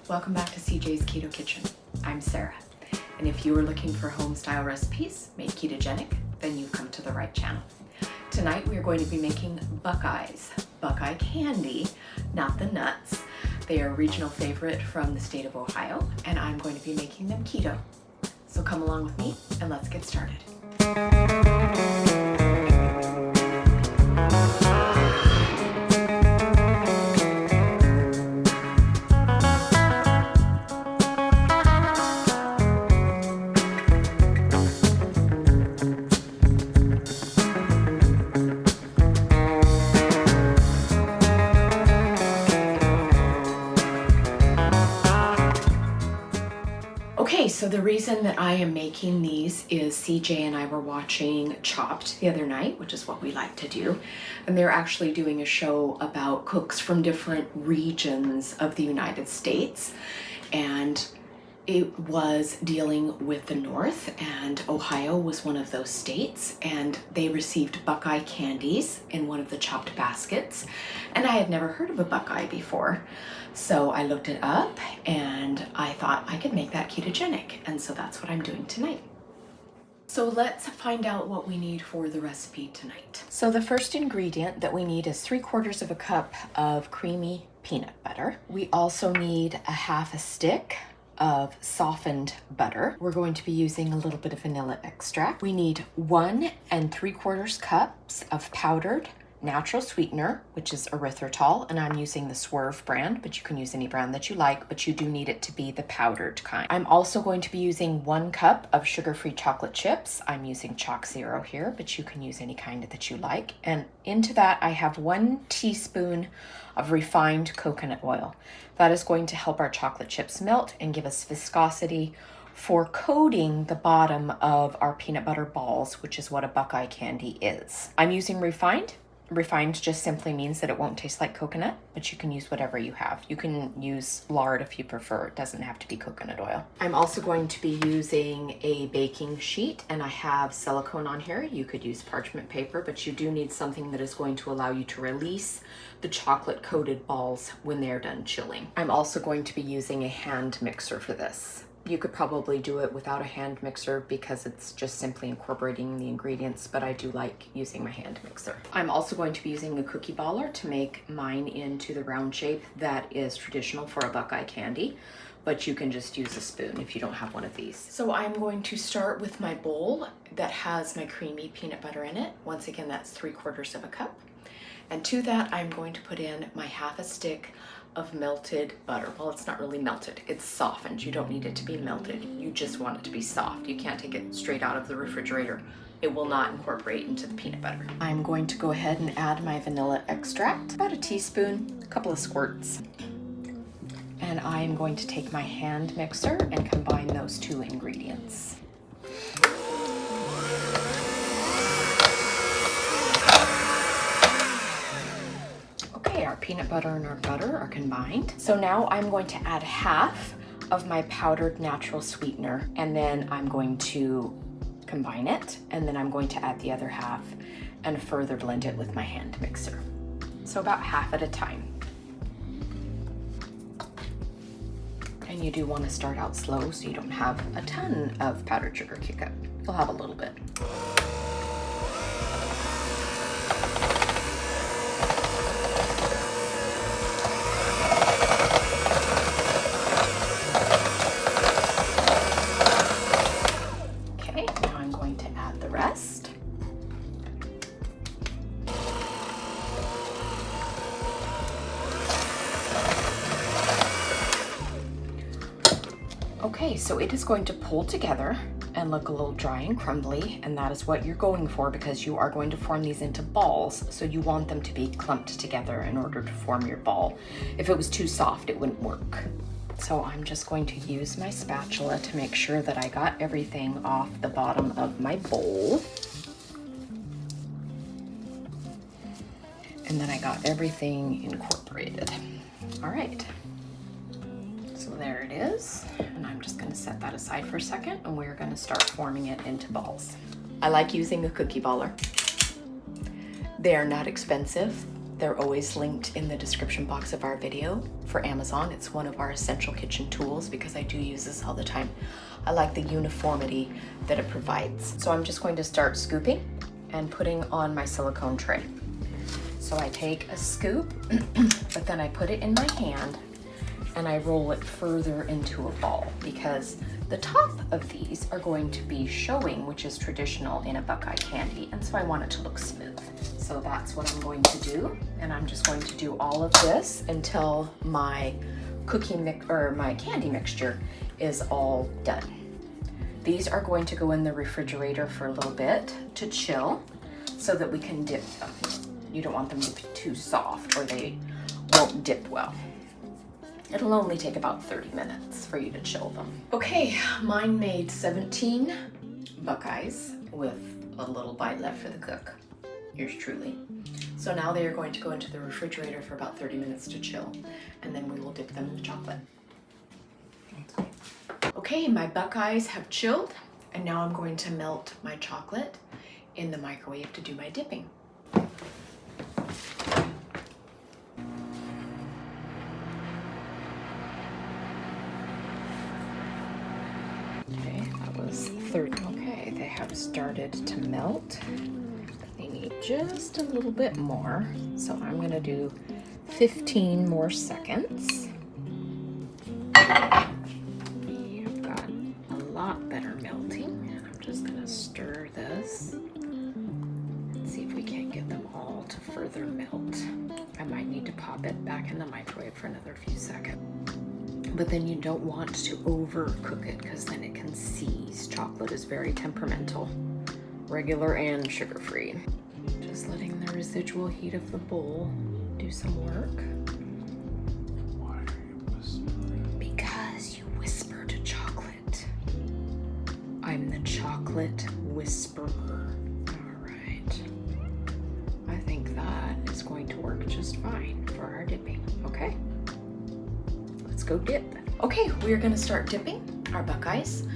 Welcome back to CJ's Keto Kitchen. I'm Sarah, and if you are looking for home-style recipes made ketogenic, then you've come to the right channel. Tonight we are going to be making Buckeyes, Buckeye Candy, not the nuts. They are a regional favorite from the state of Ohio, and I'm going to be making them keto. So come along with me and let's get started. Okay, so the reason that I am making these is CJ and I were watching Chopped the other night, which is what we like to do. And they're actually doing a show about cooks from different regions of the United States. And it was dealing with the North, and Ohio was one of those states, and they received Buckeye candies in one of the Chopped baskets. And I had never heard of a Buckeye before. So I looked it up and I thought I could make that ketogenic. And so that's what I'm doing tonight. So let's find out what we need for the recipe tonight. So the first ingredient that we need is 3/4 of a cup of creamy peanut butter. We also need a half a stick of softened butter. We're going to be using a little bit of vanilla extract. We need 1 3/4 cups of powdered natural sweetener, which is erythritol, and I'm using the Swerve brand, but you can use any brand that you like, but you do need it to be the powdered kind. I'm also going to be using 1 cup of sugar-free chocolate chips. I'm using CHOCZERO here, but you can use any kind that you like. And into that, I have 1 teaspoon of refined coconut oil. That is going to help our chocolate chips melt and give us viscosity for coating the bottom of our peanut butter balls, which is what a Buckeye candy is. I'm using refined. Refined just simply means that it won't taste like coconut, but you can use whatever you have. You can use lard if you prefer. It doesn't have to be coconut oil. I'm also going to be using a baking sheet, and I have silicone on here. You could use parchment paper, but you do need something that is going to allow you to release the chocolate coated balls when they're done chilling. I'm also going to be using a hand mixer for this. You could probably do it without a hand mixer because it's just simply incorporating the ingredients, but I do like using my hand mixer. I'm also going to be using a cookie baller to make mine into the round shape that is traditional for a Buckeye candy, but you can just use a spoon if you don't have one of these. So I'm going to start with my bowl that has my creamy peanut butter in it. Once again, that's 3/4 of a cup. And to that, I'm going to put in my half a stick of melted butter. Well, it's not really melted, it's softened. You don't need it to be melted. You just want it to be soft. You can't take it straight out of the refrigerator. It will not incorporate into the peanut butter. I'm going to go ahead and add my vanilla extract, about a teaspoon, a couple of squirts. And I'm going to take my hand mixer and combine those 2 ingredients. Our peanut butter and our butter are combined. So now I'm going to add half of my powdered natural sweetener, and then I'm going to combine it, and then I'm going to add the other half and further blend it with my hand mixer. So about half at a time. And you do want to start out slow so you don't have a ton of powdered sugar kick up. You'll have a little bit. Okay, so it is going to pull together and look a little dry and crumbly, and that is what you're going for because you are going to form these into balls, so you want them to be clumped together in order to form your ball. If it was too soft, it wouldn't work. So I'm just going to use my spatula to make sure that I got everything off the bottom of my bowl. And then I got everything incorporated. All right. So there it is, and I'm just going to set that aside for a second, and we're going to start forming it into balls. I like using a cookie baller. They are not expensive. They're always linked in the description box of our video for Amazon. It's one of our essential kitchen tools because I do use this all the time. I like the uniformity that it provides. So I'm just going to start scooping and putting on my silicone tray. So I take a scoop, but then I put it in my hand and I roll it further into a ball because the top of these are going to be showing, which is traditional in a Buckeye candy, and so I want it to look smooth. So that's what I'm going to do, and I'm just going to do all of this until my my candy mixture is all done. These are going to go in the refrigerator for a little bit to chill so that we can dip them. You don't want them to be too soft or they won't dip well. It'll only take about 30 minutes for you to chill them. Okay, mine made 17 Buckeyes with a little bite left for the cook. Yours truly. So now they are going to go into the refrigerator for about 30 minutes to chill, and then we will dip them in the chocolate. Okay, my Buckeyes have chilled, and now I'm going to melt my chocolate in the microwave to do my dipping. Okay, that was 30. Okay, they have started to melt. They need just a little bit more, so I'm gonna do 15 more seconds. You've got a lot better melting, and I'm just gonna stir this and see if we can't get them all to further melt. I might need to pop it back in the microwave for another few seconds. But then you don't want to overcook it because then it can seize. Chocolate is very temperamental, regular and sugar-free. Just letting the residual heat of the bowl do some work. Why are you whispering? Because you whisper to chocolate. I'm the chocolate whisperer. All right. I think that is going to work just fine for our dipping. Okay. Let's go dip. Okay, we're gonna start dipping our Buckeyes.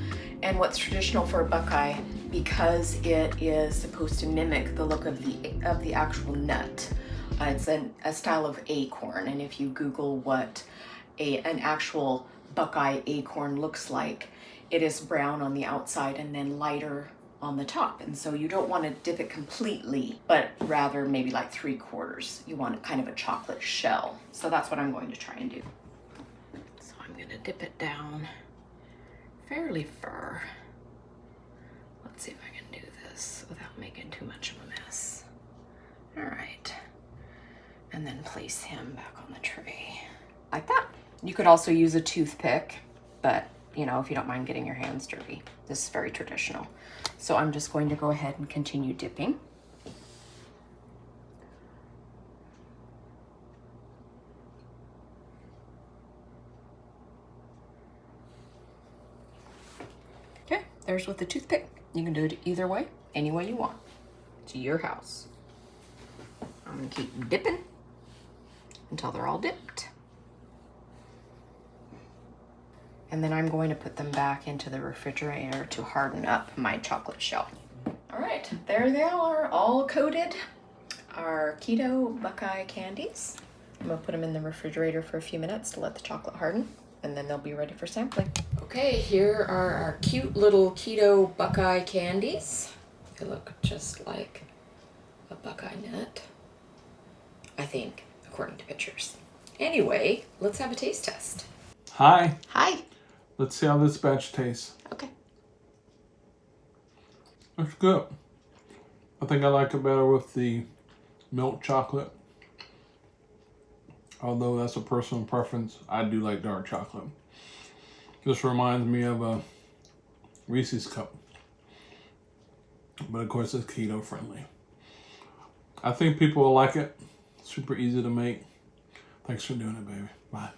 And what's traditional for a Buckeye, because it is supposed to mimic the look of the actual nut, it's a style of acorn. And if you Google what an actual Buckeye acorn looks like, it is brown on the outside and then lighter on the top. And so you don't want to dip it completely, but rather maybe like 3/4. You want kind of a chocolate shell. So that's what I'm going to try and do. I'm gonna dip it down fairly far. Let's see if I can do this without making too much of a mess. All right, and then place him back on the tray like that. You could also use a toothpick, but you know, if you don't mind getting your hands dirty, this is very traditional. So I'm just going to go ahead and continue dipping. There's with the toothpick. You can do it either way, any way you want. It's your house. I'm gonna keep dipping until they're all dipped. And then I'm going to put them back into the refrigerator to harden up my chocolate shell. All right, there they are, all coated. Our keto Buckeye candies. I'm gonna put them in the refrigerator for a few minutes to let the chocolate harden, and then they'll be ready for sampling. Okay, here are our cute little keto Buckeye candies. They look just like a Buckeye nut, I think, according to pictures. Anyway, let's have a taste test. Hi. Hi. Let's see how this batch tastes. Okay. It's good. I think I like it better with the milk chocolate. Although that's a personal preference, I do like dark chocolate. This reminds me of a Reese's cup. But of course it's keto friendly. I think people will like it. Super easy to make. Thanks for doing it, baby. Bye.